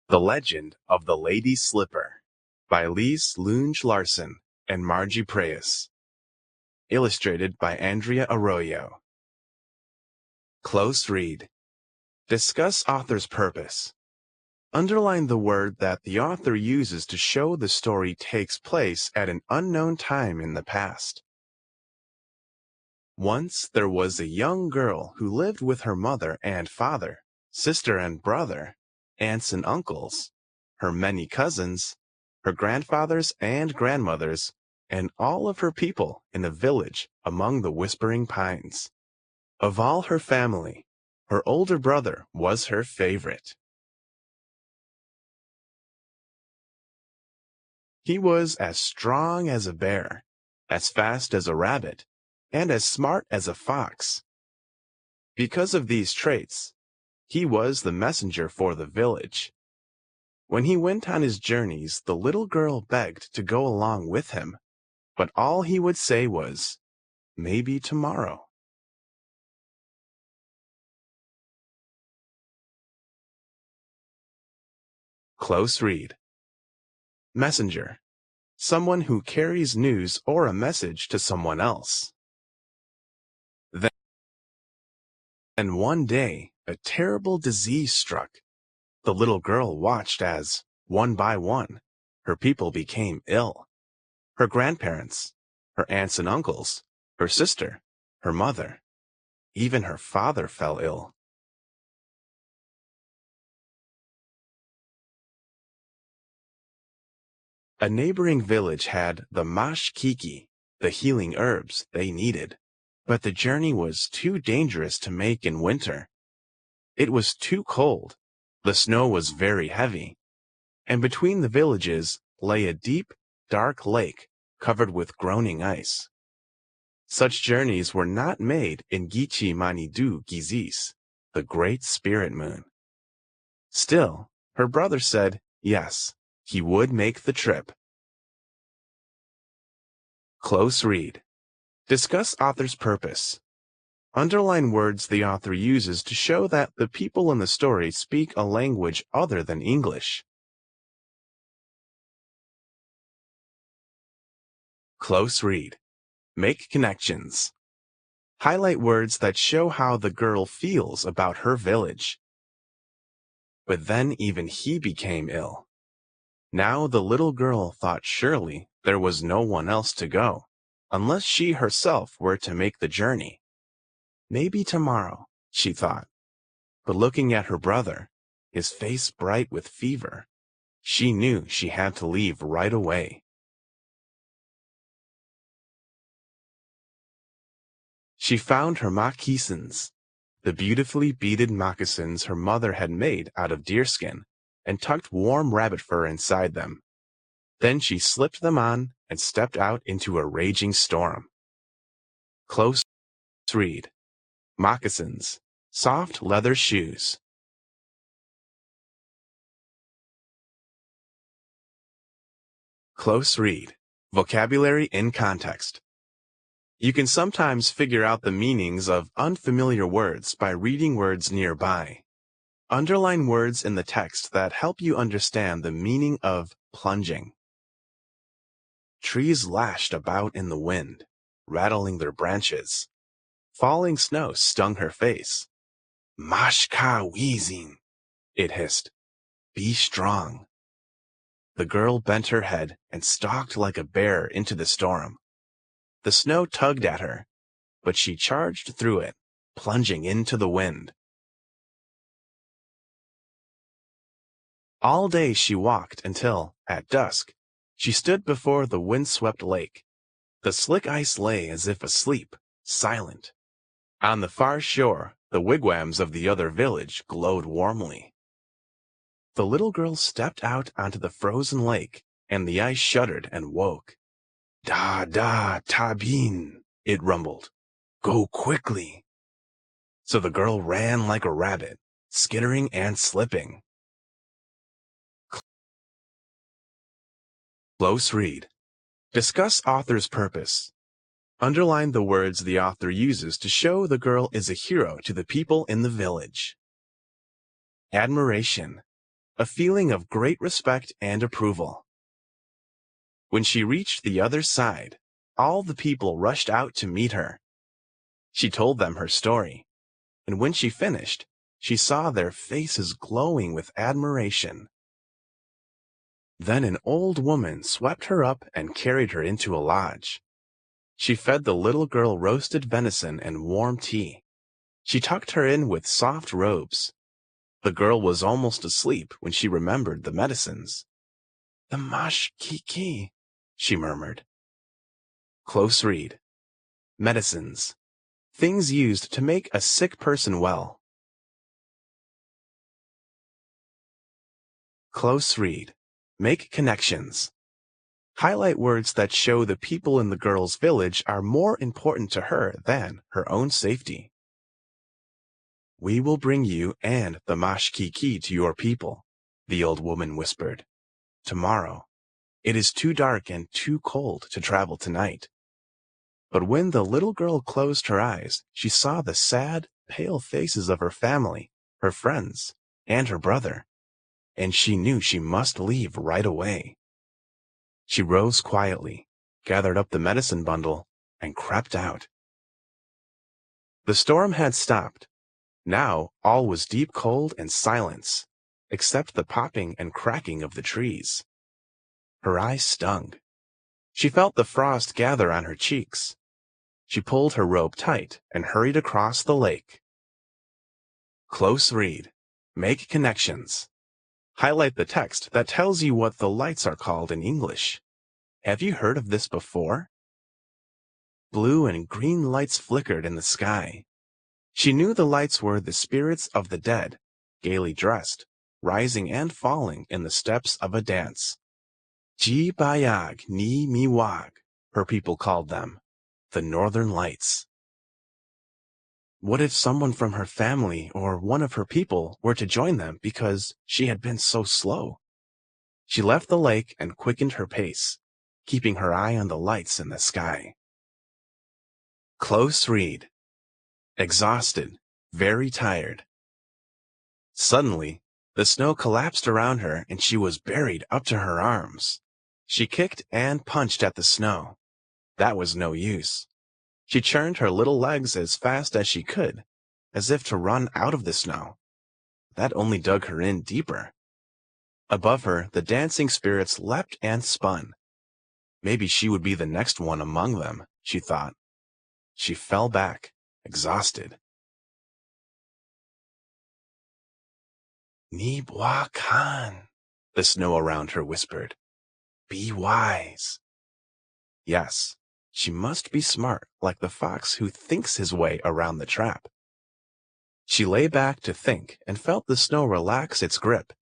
The Legend of the Lady Slipper by Lise Lunge Larson and Margie Preyes. Illustrated by Andrea Arroyo. Close read. Discuss author's purpose. Underline the word that the author uses to show the story takes place at an unknown time in the past. Once there was a young girl who lived with her mother and father, sister and brother, aunts and uncles, her many cousins, her grandfathers and grandmothers, and all of her people in a village among the whispering pines. Of all her family, her older brother was her favorite. He was as strong as a bear, as fast as a rabbit, and as smart as a fox. Because of these traits, he was the messenger for the village. When he went on his journeys, the little girl begged to go along with him, but all he would say was, "Maybe tomorrow." Close read. Messenger. Someone who carries news or a message to someone else. Then one day, a terrible disease struck. The little girl watched as, one by one, her people became ill. Her grandparents, her aunts and uncles, her sister, her mother, even her father fell ill. A neighboring village had the mashkiki, the healing herbs they needed, but the journey was too dangerous to make in winter. It was too cold, the snow was very heavy, and between the villages lay a deep, dark lake covered with groaning ice. Such journeys were not made in Gichi Manidu Gizis, the great spirit moon. Still, her brother said yes, he would make the trip. Close read. Discuss author's purpose. Underline words the author uses to show that the people in the story speak a language other than English. Close read. Make connections. Highlight words that show how the girl feels about her village. But then even he became ill. Now the little girl thought surely there was no one else to go, unless she herself were to make the journey. Maybe tomorrow, she thought. But looking at her brother, his face bright with fever, she knew she had to leave right away. She found her moccasins, the beautifully beaded moccasins her mother had made out of deerskin, and tucked warm rabbit fur inside them. Then she slipped them on and stepped out into a raging storm. Close read. Moccasins, soft leather shoes. Close read. Vocabulary in context. You can sometimes figure out the meanings of unfamiliar words by reading words nearby. Underline words in the text that help you understand the meaning of plunging. Trees lashed about in the wind, rattling their branches. Falling snow stung her face. "Mashka wheezing," it hissed. "Be strong." The girl bent her head and stalked like a bear into the storm. The snow tugged at her, but she charged through it, plunging into the wind. All day she walked until, at dusk, she stood before the windswept lake. The slick ice lay as if asleep, silent. On the far shore, the wigwams of the other village glowed warmly. The little girl stepped out onto the frozen lake, and the ice shuddered and woke. "Da, da, tabin," it rumbled. "Go quickly." So the girl ran like a rabbit, skittering and slipping. Close read. Discuss author's purpose. Underline the words the author uses to show the girl is a hero to the people in the village. Admiration. a feeling of great respect and approval. When she reached the other side, all the people rushed out to meet her. She told them her story, and when she finished, she saw their faces glowing with admiration. Then an old woman swept her up and carried her into a lodge. She fed the little girl roasted venison and warm tea. She tucked her in with soft robes. The girl was almost asleep when she remembered the medicines. "The mashkiki," she murmured. Close read. Medicines. Things used to make a sick person well. Close read. Make connections. Highlight words that show the people in the girl's village are more important to her than her own safety. "We will bring you and the mashkiki to your people," the old woman whispered. "Tomorrow. It is too dark and too cold to travel tonight." But when the little girl closed her eyes, she saw the sad, pale faces of her family, her friends, and her brother, and she knew she must leave right away. She rose quietly, gathered up the medicine bundle, and crept out. The storm had stopped. Now all was deep cold and silence, except the popping and cracking of the trees. Her eyes stung. She felt the frost gather on her cheeks. She pulled her robe tight and hurried across the lake. Close read. Make connections. Highlight the text that tells you what the lights are called in English. Have you heard of this before? Blue and green lights flickered in the sky. She knew the lights were the spirits of the dead, gaily dressed, rising and falling in the steps of a dance. Ji Bayag Ni Miwag, her people called them, the Northern Lights. What if someone from her family or one of her people were to join them because she had been so slow? She left the lake and quickened her pace, keeping her eye on the lights in the sky. Close read. Exhausted, very tired. Suddenly, the snow collapsed around her and she was buried up to her arms. She kicked and punched at the snow. That was no use. She churned her little legs as fast as she could, as if to run out of the snow. That only dug her in deeper. Above her, the dancing spirits leapt and spun. Maybe she would be the next one among them, she thought. She fell back, exhausted. Ni Bua Kan, the snow around her whispered. Be wise. Yes, she must be smart like the fox who thinks his way around the trap. She lay back to think and felt the snow relax its grip.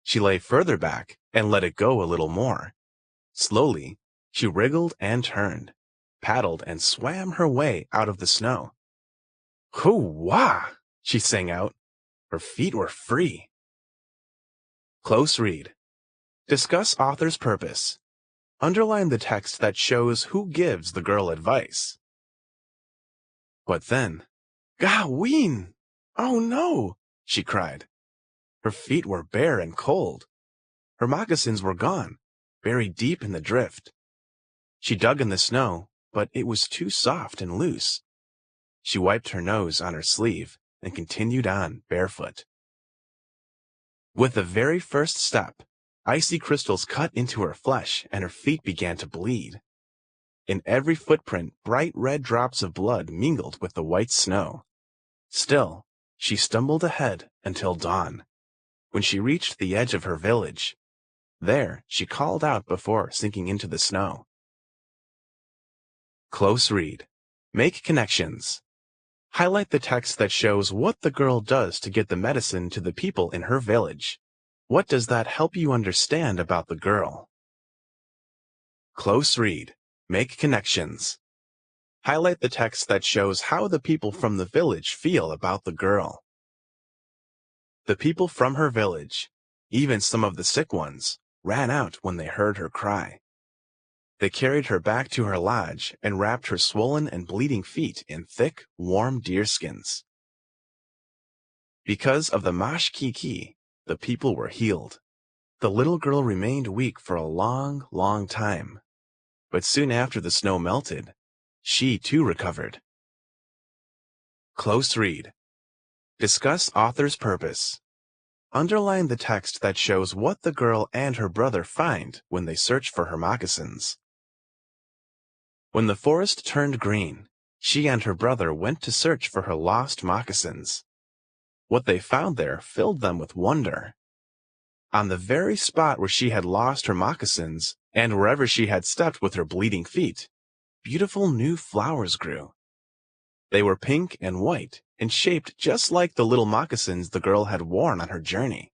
She lay further back and let it go a little more. Slowly, she wriggled and turned, paddled and swam her way out of the snow. Hoo-wah! She sang out. Her feet were free. Close read. Discuss author's purpose. Underline the text that shows who gives the girl advice. But then, Gawin! Oh no! She cried. Her feet were bare and cold. Her moccasins were gone, buried deep in the drift. She dug in the snow, but it was too soft and loose. She wiped her nose on her sleeve and continued on barefoot. With the very first step, icy crystals cut into her flesh and her feet began to bleed. In every footprint, bright red drops of blood mingled with the white snow. Still, she stumbled ahead until dawn, when she reached the edge of her village. There, she called out before sinking into the snow. Close read. Make connections. Highlight the text that shows what the girl does to get the medicine to the people in her village. What does that help you understand about the girl? Close read. Make connections. Highlight the text that shows how the people from the village feel about the girl. The people from her village, even some of the sick ones, ran out when they heard her cry. They carried her back to her lodge and wrapped her swollen and bleeding feet in thick, warm deerskins. Because of the mashkiki, the people were healed. The little girl remained weak for a long, long time, but soon after the snow melted, she too recovered. Close read. Discuss author's purpose. Underline the text that shows what the girl and her brother find when they search for her moccasins. When the forest turned green, she and her brother went to search for her lost moccasins. What they found there filled them with wonder. On the very spot where she had lost her moccasins, and wherever she had stepped with her bleeding feet, beautiful new flowers grew. They were pink and white, and shaped just like the little moccasins the girl had worn on her journey.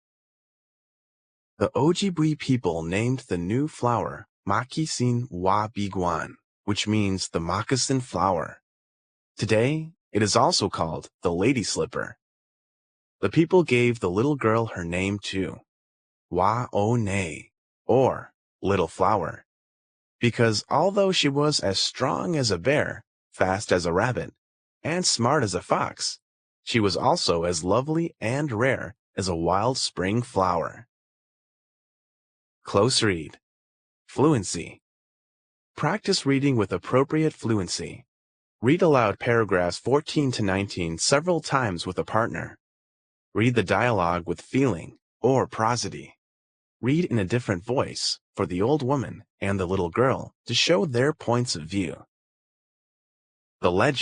The Ojibwe people named the new flower Moccasin Flower, which means the Moccasin Flower. Today, it is also called the Lady Slipper. The people gave the little girl her name too, Wa-O-Ne, or Little Flower, because although she was as strong as a bear, fast as a rabbit, and smart as a fox, she was also as lovely and rare as a wild spring flower. Close read. Fluency. Practice reading with appropriate fluency. Read aloud paragraphs 14 to 19 several times with a partner. Read the dialogue with feeling or prosody. Read in a different voice for the old woman and the little girl to show their points of view. The legend